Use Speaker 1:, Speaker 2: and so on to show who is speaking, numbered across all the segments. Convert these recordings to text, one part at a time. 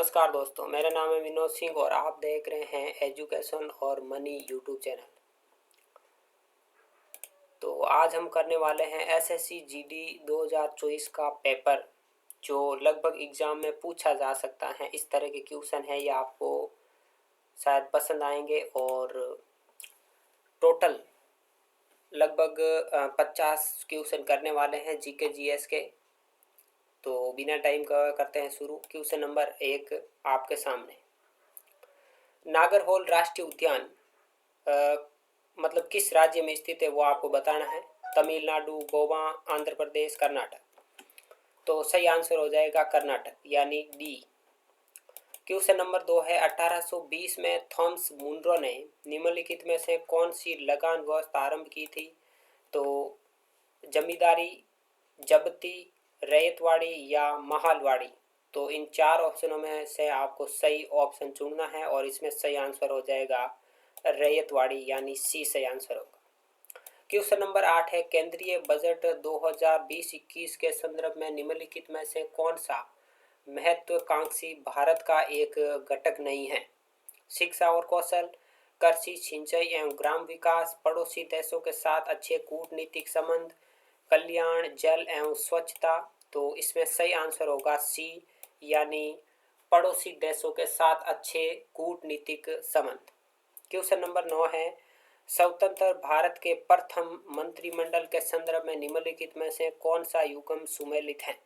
Speaker 1: नमस्कार दोस्तों, मेरा नाम है विनोद सिंह और आप देख रहे हैं एजुकेशन और मनी यूट्यूब चैनल। तो आज हम करने वाले हैं एसएससी जीडी 2024 का पेपर, जो लगभग एग्ज़ाम में पूछा जा सकता है। इस तरह के क्वेश्चन है, ये आपको शायद पसंद आएंगे और टोटल लगभग 50 क्वेश्चन करने वाले हैं जीके जीएस के। तो बिना टाइम का करते हैं शुरू। क्वेश्चन नंबर 1 आपके सामने। नागरहोल राष्ट्रीय उद्यान मतलब किस राज्य में स्थित है वो आपको बताना है। तमिलनाडु, गोवा, आंध्र प्रदेश, कर्नाटक। तो सही आंसर हो जाएगा कर्नाटक, यानी डी। क्वेश्चन नंबर 2 है 1820 में थॉमस मुनरो ने निम्नलिखित में से कौन सी लगान व्यवस्था आरंभ की थी। तो जमींदारी, जब्ती, रैयतवाड़ी या महालवाड़ी। तो इन चार ऑप्शनों में से आपको सही ऑप्शन चुनना है और इसमें सही आंसर हो जाएगा रैयतवाड़ी, यानी सी सही आंसर होगा। क्वेश्चन नंबर 8 है केंद्रीय बजट 2020-21 के संदर्भ में निम्नलिखित में से कौन सा महत्वाकांक्षी भारत का एक घटक नहीं है। शिक्षा और कौशल, कृषि, सिंचाई एवं ग्राम विकास, पड़ोसी देशों के साथ अच्छे कूटनीतिक संबंध, कल्याण, जल एवं स्वच्छता। तो इसमें सही आंसर होगा सी, यानी पड़ोसी देशों के साथ अच्छे कूटनीतिक संबंध। क्वेश्चन नंबर 9 है स्वतंत्र भारत के प्रथम मंत्रिमंडल के संदर्भ में निम्नलिखित में से कौन सा युग्म सुमेलित है।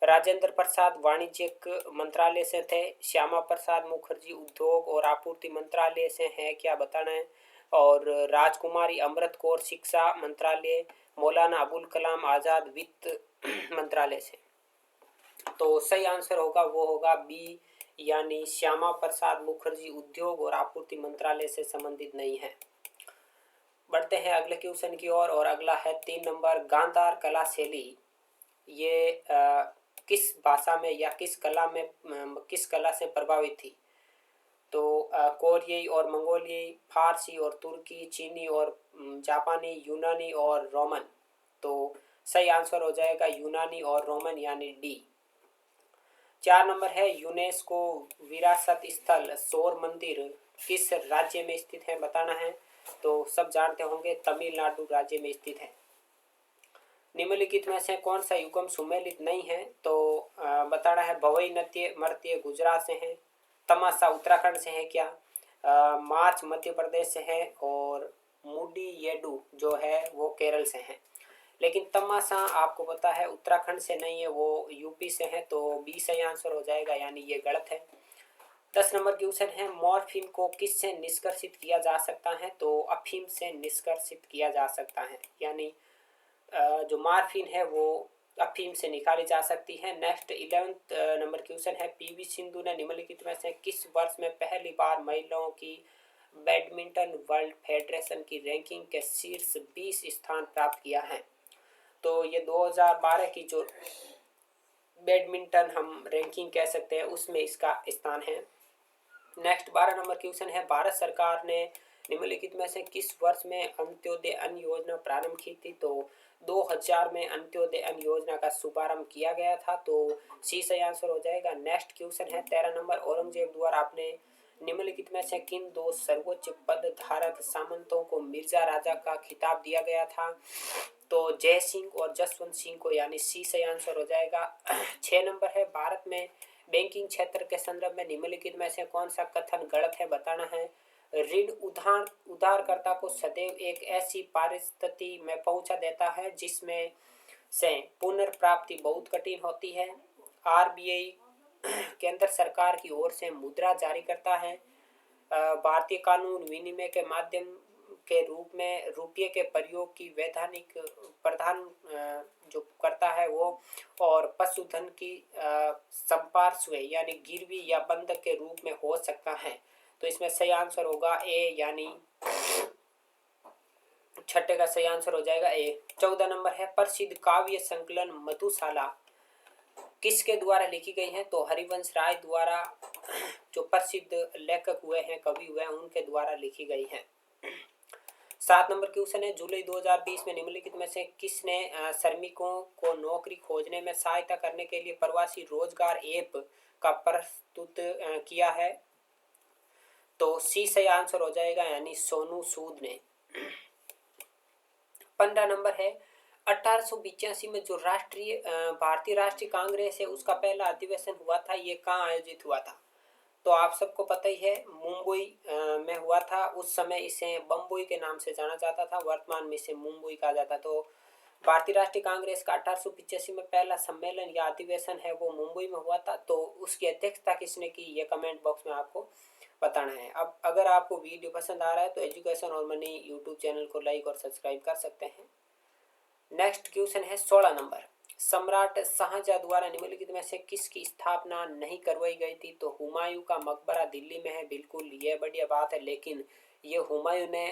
Speaker 1: राजेंद्र प्रसाद वाणिज्यिक मंत्रालय से थे, श्यामा प्रसाद मुखर्जी उद्योग और आपूर्ति मंत्रालय से है, क्या बताना है। और राजकुमारी अमृत कौर शिक्षा मंत्रालय, मौलाना अबुल कलाम आज़ाद वित्त मंत्रालय से। तो सही आंसर होगा वो होगा बी, यानी श्यामा प्रसाद मुखर्जी उद्योग और आपूर्ति मंत्रालय से संबंधित नहीं है। बढ़ते हैं अगले क्वेश्चन की ओर और अगला है 3 नंबर। गांधार कला शैली ये किस भाषा में या किस कला से प्रभावित थी। तो कोरियाई और मंगोलियाई, फारसी और तुर्की, चीनी और जापानी, यूनानी और रोमन। तो सही आंसर हो जाएगा यूनानी और रोमन, यानी डी। 4 नंबर है यूनेस्को विरासत स्थल सौर मंदिर किस राज्य में स्थित है, बताना है। तो सब जानते होंगे तमिलनाडु राज्य में स्थित है। निम्नलिखित में से कौन सा युग्म सुमेलित नहीं है। तो बताना है भवई नृत्य मर्त्य गुजरात से है, तमाशा उत्तराखंड से है क्या, मार्च मध्य प्रदेश से है और मूडी येडू जो है वो केरल से है। लेकिन तमाशा आपको पता है उत्तराखंड से नहीं है, वो यूपी से है। तो बी सही आंसर हो जाएगा, यानी ये गलत है। 10 नंबर क्वेश्चन है मॉर्फिन को किससे निष्कर्षित किया जा सकता है। तो अफीम से निष्कर्षित किया जा सकता है, यानी जो मार्फिन है वो अफीम से निकाली जा सकती है। नेक्स्ट 11th नंबर क्वेश्चन है पीवी सिंधु ने निम्नलिखित में से किस वर्ष में पहली बार महिलाओं की बैडमिंटन वर्ल्ड फेडरेशन की रैंकिंग के शीर्ष 20 स्थान प्राप्त किया है। तो ये 2012 की जो बैडमिंटन हम रैंकिंग कह सकते हैं उसमें इसका स्थान है। नेक्स्ट 12 नंबर क्वेश्चन है भारत सरकार ने निम्नलिखित में से किस वर्ष में अंत्योदय अन्न योजना प्रारंभ की थी। तो 2000 में अंत्योदय अन्न योजना का शुभारंभ किया गया था। तो सी सही आंसर हो जाएगा। नेक्स्ट क्वेश्चन है 13 नंबर औरंगजेब द्वारा आपने निम्नलिखित में से किन दो सर्वोच्च पद धारक सामंतों को मिर्जा राजा का खिताब दिया गया था। तो जय सिंह और जसवंत सिंह को, यानी सी सही आंसर हो जाएगा। 6 नंबर है भारत में बैंकिंग क्षेत्र के संदर्भ में निम्नलिखित में से कौन सा कथन गलत है, बताना है। ऋण उधारकर्ता को सदैव एक ऐसी परिस्थिति में पहुंचा देता है जिसमें से पुनर्प्राप्ति बहुत कठिन होती है। आरबीआई केंद्र सरकार की ओर से मुद्रा जारी करता है। भारतीय कानून विनिमय के माध्यम के रूप में रुपये के प्रयोग की वैधानिक प्रदान जो करता है वो, और पशुधन की संपार्श्व यानी गिरवी या बंधक के रूप में हो सकता है। तो इसमें सही आंसर होगा ए, यानी छठे का सही आंसर हो जाएगा ए। 14 नंबर है प्रसिद्ध काव्य संकलन मधुशाला किसके द्वारा लिखी गई है। तो हरिवंश राय द्वारा, जो प्रसिद्ध लेखक हुए हैं, कवि हुए हैं, उनके द्वारा लिखी गई है। 7 नंबर क्वेश्चन है, जुलाई 2020 में निम्नलिखित में से किसने श्रमिकों को नौकरी खोजने में सहायता करने के लिए प्रवासी रोजगार ऐप का प्रस्तुत किया है? तो सी सही आंसर हो जाएगा, यानी सोनू सूद ने। 15 नंबर है, 1885 में जो भारतीय राष्ट्रीय कांग्रेस है उसका पहला अधिवेशन हुआ था, ये कहाँ आयोजित हुआ था? तो आप सबको पता ही है, मुंबई में हुआ था। उस समय इसे बम्बई के नाम से जाना जाता था, वर्तमान में इसे मुंबई कहा जाता। तो भारतीय राष्ट्रीय कांग्रेस का 1885 में पहला सम्मेलन या अधिवेशन है वो मुंबई में हुआ था। तो उसकी अध्यक्षता किसने की, ये कमेंट बॉक्स में आपको बताना है। अब अगर आपको वीडियो पसंद आ रहा है तो एजुकेशन और मनी यूट्यूब चैनल को लाइक और सब्सक्राइब कर सकते हैं। नेक्स्ट क्वेश्चन है 16 नंबर, सम्राट शाहजहां द्वारा निम्नलिखित में से किसकी स्थापना नहीं करवाई गई थी? तो हुमायूं का मकबरा दिल्ली में है, बिल्कुल ये बढ़िया बात है, लेकिन ये हुमायूं ने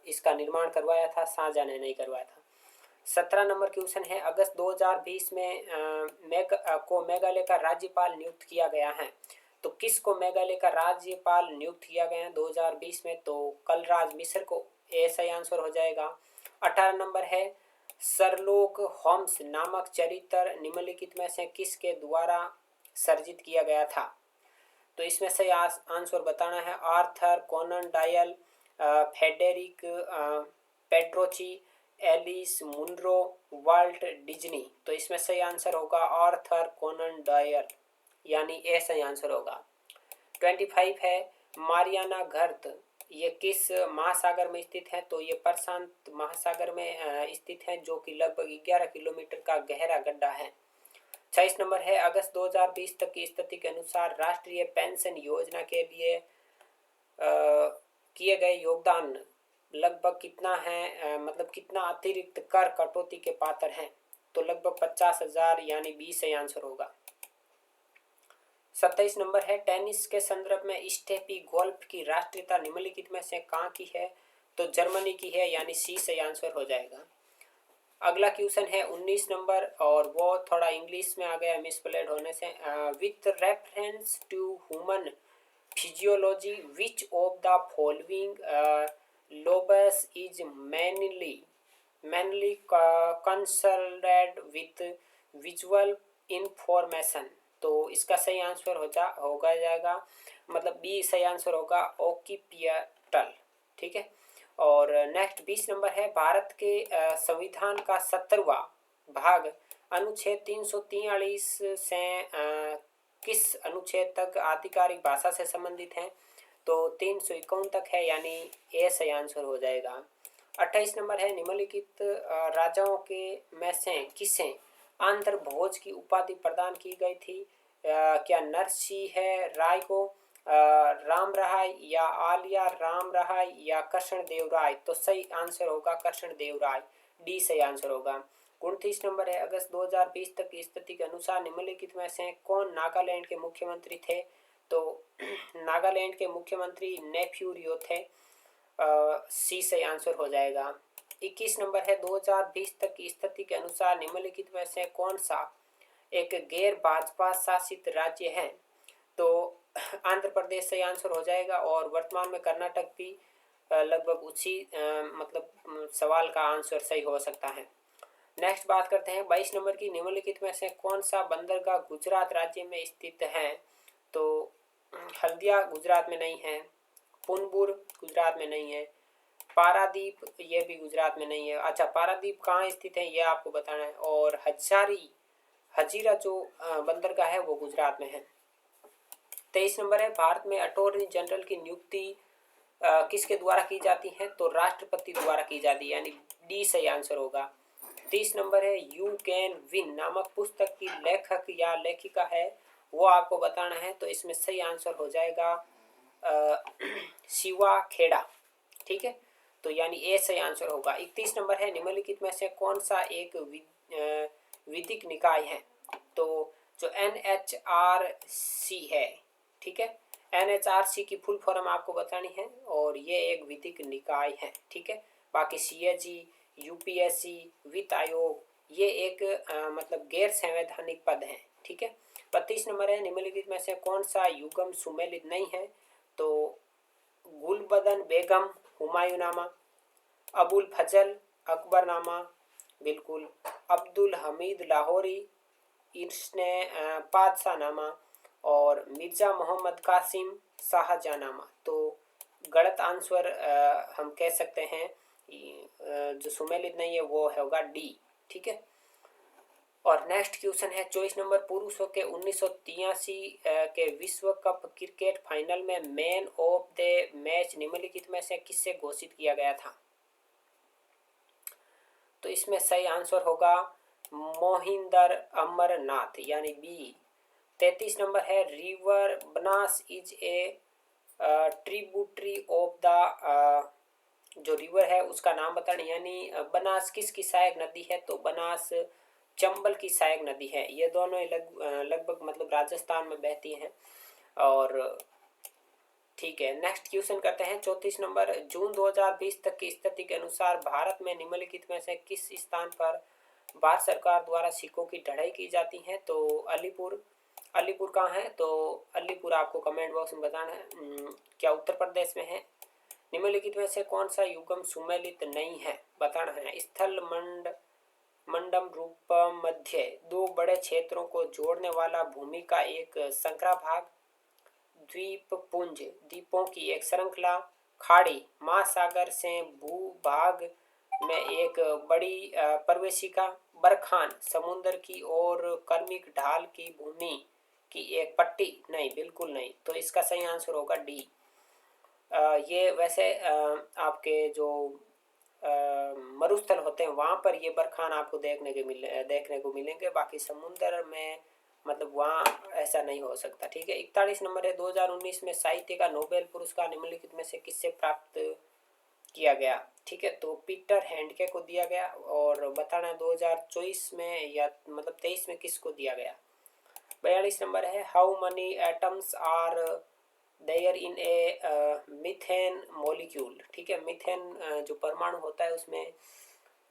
Speaker 1: इसका निर्माण करवाया था, शाहजहां ने नहीं करवाया था। 17 नंबर क्वेश्चन है, अगस्त 2020 में मेघालय का राज्यपाल नियुक्त किया गया है। तो किसको मेघालय का राज्यपाल नियुक्त किया गया है 2020 में? तो कलराज मिश्र को, ये सही आंसर हो जाएगा। 18 नंबर है, शर्लोक होम्स नामक चरित्र निम्नलिखित में से किसके द्वारा सर्जित किया गया था? तो इसमें सही आंसर बताना है, Arthur Conan Doyle, Federico Petrocchi, Alice Munro, Walt Disney. तो इसमें सही आंसर होगा आर्थर कोनन डॉयल, यानी ए सही आंसर होगा। 25 है, मारियाना गर्त ये किस महासागर में स्थित है? तो ये प्रशांत महासागर में स्थित है, जो कि लगभग 11 किलोमीटर का गहरा गड्ढा है। 26 नंबर है, अगस्त 2020 तक की स्थिति के अनुसार राष्ट्रीय पेंशन योजना के लिए किए गए योगदान लगभग कितना है, मतलब कितना अतिरिक्त कर कटौती के पात्र हैं? तो लगभग 50,000, यानी 20 सही आंसर होगा। 27 नंबर है, टेनिस के संदर्भ में स्टेफी गोल्फ की राष्ट्रीयता निम्नलिखित में से कहाँ की है? तो जर्मनी की है, यानी सी सही आंसर हो जाएगा। अगला क्वेश्चन है 19 नंबर, और वो थोड़ा इंग्लिश में आ गया मिसप्लेड होने से। With reference to human physiology which of the following lobes is mainly concerned with visual information? तो इसका सही आंसर होगा जाएगा, मतलब बी सही आंसर होगा, ओकिपिटल। ठीक है। और नेक्स्ट 20 नंबर है, भारत के संविधान का 17वां भाग अनुच्छेद 343 से किस अनुच्छेद तक आधिकारिक भाषा से संबंधित है? तो 351 तक है, यानी ए सही आंसर हो जाएगा। 28 नंबर है, निम्नलिखित राजाओं के में से किसे आंध्र भोज की उपाधि प्रदान की गई थी? क्या नरसिंह राय को, राम राय, या आलिया राम राय, या कृष्ण देव राय? तो सही आंसर होगा कृष्ण देव राय, डी सही आंसर होगा। 29 नंबर है, अगस्त 2020 तक की स्थिति के अनुसार निम्नलिखित में से कौन नागालैंड के मुख्यमंत्री थे? तो नागालैंड के मुख्यमंत्री नेफ्यू रियो थे, सी सही आंसर हो जाएगा। 21 नंबर है, 2020 तक की स्थिति के अनुसार निम्नलिखित में से कौन सा एक गैर भाजपा शासित राज्य है? तो आंध्र प्रदेश सही आंसर हो जाएगा, और वर्तमान में कर्नाटक भी लगभग उसी मतलब सवाल का आंसर सही हो सकता है। नेक्स्ट बात करते हैं 22 नंबर की, निम्नलिखित में से कौन सा बंदरगाह गुजरात राज्य में स्थित है? तो हल्दिया गुजरात में नहीं है, पुनपुर गुजरात में नहीं है, पारादीप ये भी गुजरात में नहीं है। अच्छा, पारादीप कहाँ स्थित है ये आपको बताना है, और हजीरा जो बंदरगाह है वो गुजरात में है। 23 नंबर है, भारत में अटॉर्नी जनरल की नियुक्ति किसके द्वारा की जाती है? तो राष्ट्रपति द्वारा की जाती है, यानी डी सही आंसर होगा। 30 नंबर है, यू कैन विन नामक पुस्तक की लेखक या लेखिका है, वो आपको बताना है। तो इसमें सही आंसर हो जाएगा शिवा खेड़ा। ठीक है, तो यानी ए सही आंसर होगा। 31 नंबर है, निम्नलिखित में से कौन सा एक विधिक निकाय है? तो जो NHRC है, ठीक है, NHRC की फुल फॉर्म आपको बतानी है, और ये एक विधिक निकाय है। ठीक है, बाकी CAG, UPSC, वित्त आयोग ये एक मतलब गैर संवैधानिक पद है। ठीक है। 32 नंबर है, निम्नलिखित में से कौन सा युगम सुमेलित नहीं है? तो गुलबदन बेगम हुमायूंनामा, अबुल फजल अकबरनामा, बिल्कुल। अब्दुल हमीद लाहौरी इसने पादशाहनामा, और मिर्ज़ा मोहम्मद कासिम शाहजहाँनामा। तो गलत आंसर हम कह सकते हैं जो सुमेलित नहीं है वो होगा डी, ठीक है। और नेक्स्ट क्वेश्चन है 24 नंबर, पुरुषों के 1983 के विश्व कप क्रिकेट फाइनल में मैन ऑफ द मैच निम्नलिखित में से किससे घोषित किया गया था? तो इसमें सही आंसर होगा मोहिंदर अमरनाथ, यानी बी। 33 नंबर है, river Banas is a tributary of the, जो रिवर है उसका नाम बताना, यानी बनास किसकी सहायक नदी है? तो बनास चंबल की सहायक नदी है। ये दोनों लगभग मतलब राजस्थान में बहती हैं। और ठीक है, नेक्स्ट क्वेश्चन करते हैं 34 नंबर, जून 2020 तक की स्थिति के अनुसार भारत में निम्नलिखित में से किस स्थान पर भारत सरकार द्वारा सिक्कों की ढलाई की जाती है? तो अलीपुर। अलीपुर कहाँ है? तो अलीपुर आपको कमेंट बॉक्स में बताना है। क्या उत्तर प्रदेश में है? निम्नलिखित में से कौन सा युग्म सुमेलित नहीं है बताना है। स्थल मंडम रूपम मध्य, दो बड़े क्षेत्रों को जोड़ने वाला भूमि का एक संकरा भाग, द्वीपपुंज, द्वीपों की एक श्रृंखला, खाड़ी, महासागर से भूभाग में एक बड़ी प्रवेशिका, बरखान, समुद्र की और कर्मिक ढाल की भूमि की एक पट्टी। नहीं, बिल्कुल नहीं। तो इसका सही आंसर होगा डी। ये वैसे आपके जो मरुस्थल होते हैं वहाँ पर ये बरखान आपको देखने को मिलेंगे, बाकी समुद्र में मतलब वहाँ ऐसा नहीं हो सकता, ठीक है। 41 नंबर है, 2019 में साहित्य का नोबेल पुरस्कार निम्नलिखित में से किससे प्राप्त किया गया? ठीक है, तो पीटर हैंडके को दिया गया। और बताना है 2024 में या मतलब 23 में किसको दिया गया? 42 नंबर है, how many atoms are there in a methane molecule. ठीक है, मीथेन जो परमाणु होता है उसमें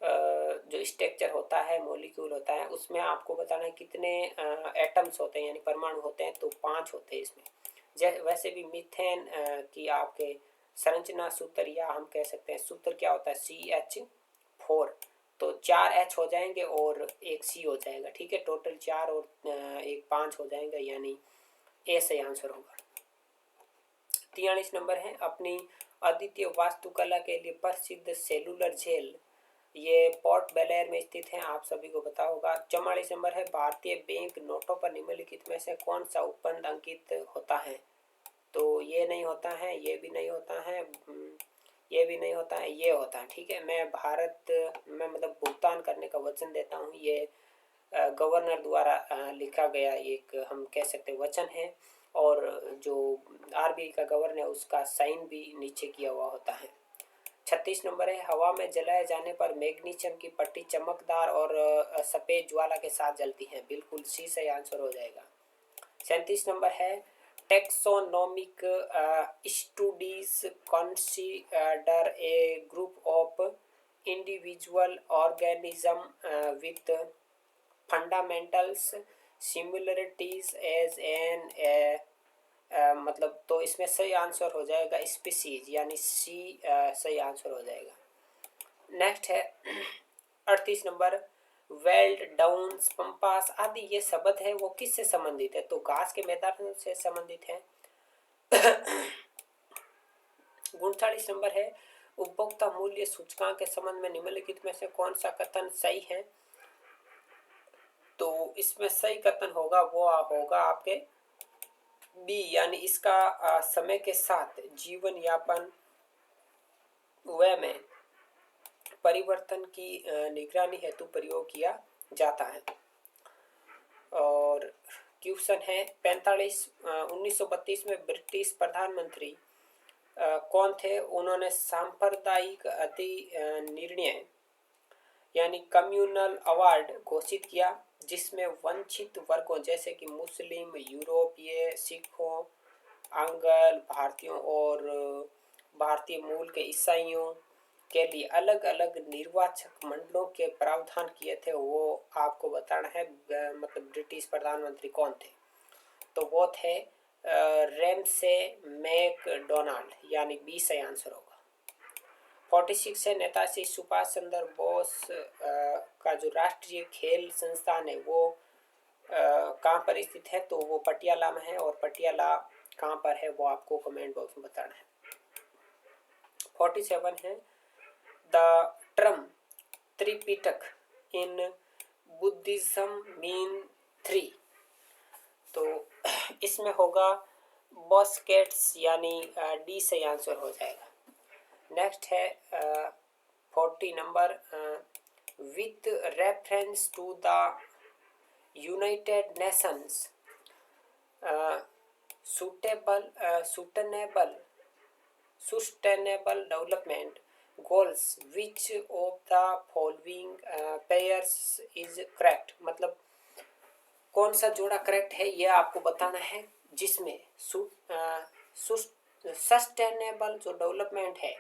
Speaker 1: जो स्ट्रक्चर होता है, मॉलिक्यूल होता है, उसमें आपको बताना है कितने एटम्स होते हैं, यानी परमाणु होते हैं। तो 5 होते हैं इसमें। वैसे भी मीथेन की आपके संरचना सूत्र, या हम कह सकते हैं सूत्र क्या होता है, CH4। तो 4 H हो जाएंगे और एक C हो जाएगा, ठीक है। टोटल 4 और एक 5 हो जाएंगे, यानी ए सही आंसर होगा। 43 नंबर है, अपनी अद्वितीय वास्तुकला के लिए प्रसिद्ध सेलुलर जेल ये पोर्ट बेलेयर में स्थित है, आप सभी को पता होगा। 44 नंबर है, भारतीय बैंक नोटों पर निम्नलिखित में से कौन सा उपबंध अंकित होता है? तो ये नहीं होता है, ये भी नहीं होता है, ये भी नहीं होता है, ये होता है, ठीक है। मैं भारत में मतलब भुगतान करने का वचन देता हूँ, ये गवर्नर द्वारा लिखा गया एक हम कह सकते वचन है। और जो RBI का गवर्नर है उसका साइन भी नीचे किया हुआ होता है। 36 नंबर है, हवा में जलाए जाने पर मैग्नीशियम की पट्टी चमकदार और सफ़ेद ज्वाला के साथ जलती है, बिल्कुल सी सही आंसर हो जाएगा। 37 नंबर है, taxonomic studies consider a group of individual organism with fundamentals similarities as an मतलब, तो इसमें सही आंसर हो जाएगा स्पीसीज, यानी सी सही आंसर हो जाएगा। नेक्स्ट है 38 नंबर, वेल्ड, डाउन्स, पंपास आदि ये शब्द है वो किससे संबंधित है? तो घास के मैदान से संबंधित है। 39 नंबर है, उपभोक्ता मूल्य सूचकांक के संबंध में निम्नलिखित में से कौन सा कथन सही है? तो इसमें सही कथन होगा वो होगा आपके बी, यानी इसका समय के साथ जीवन यापन व्यय में परिवर्तन की निगरानी हेतु प्रयोग किया जाता है। और क्वेश्चन है 45, 1932 में ब्रिटिश प्रधानमंत्री कौन थे? उन्होंने सांप्रदायिक निर्णय यानी कम्युनल अवार्ड घोषित किया, जिसमें वंचित वर्गों जैसे कि मुस्लिम, यूरोपीय, सिखों, आंग्ल भारतीयों और भारतीय मूल के ईसाइयों के लिए अलग अलग निर्वाचक मंडलों के प्रावधान किए थे। वो आपको बताना है मतलब ब्रिटिश प्रधानमंत्री कौन थे? तो वो थे रेमसे मैकडोनाल्ड, यानी बी सही आंसर होगा। 46 है नेताजी सुभाष चंद्र बोस का जो राष्ट्रीय खेल संस्थान है वो कहाँ पर स्थित है, तो वो पटियाला में है। और पटियाला कहाँ पर है वो आपको कमेंट बॉक्स में बताना है। 47 है the term Tripitaka in Buddhism mean 3, तो इसमें होगा बॉस्केट्स यानी डी से आंसर हो जाएगा। नेक्स्ट है 40 number, with reference to the United Nations sustainable development goals, which of the following pairs is correct, मतलब कौन सा जोड़ा करेक्ट है ये आपको बताना है, जिसमें सस्टेनेबल जो डेवलपमेंट है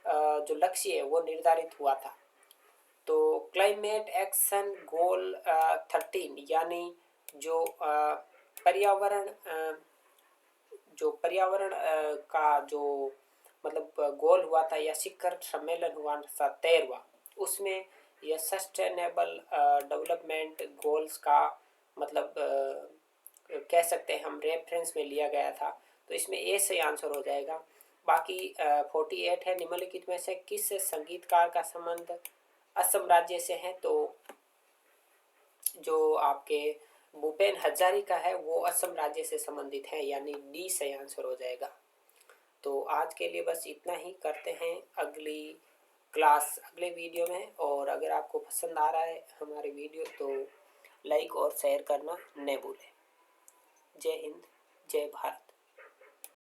Speaker 1: जो लक्ष्य है वो निर्धारित हुआ था। तो क्लाइमेट एक्शन गोल 13 यानी जो पर्यावरण का जो मतलब गोल हुआ था या शिखर सम्मेलन हुआ था 13वां, उसमें यह सस्टेनेबल डेवलपमेंट गोल्स का मतलब कह सकते हैं हम रेफरेंस में लिया गया था। तो इसमें ए से आंसर हो जाएगा। बाकी 48 है निम्नलिखित में से किस संगीतकार का संबंध असम राज्य से है, तो जो आपके भूपेन हजारिका है वो असम राज्य से संबंधित है, यानी डी से आंसर हो जाएगा। तो आज के लिए बस इतना ही, करते हैं अगली क्लास अगले वीडियो में। और अगर आपको पसंद आ रहा है हमारे वीडियो तो लाइक और शेयर करना न भूलें। जय हिंद, जय भारत।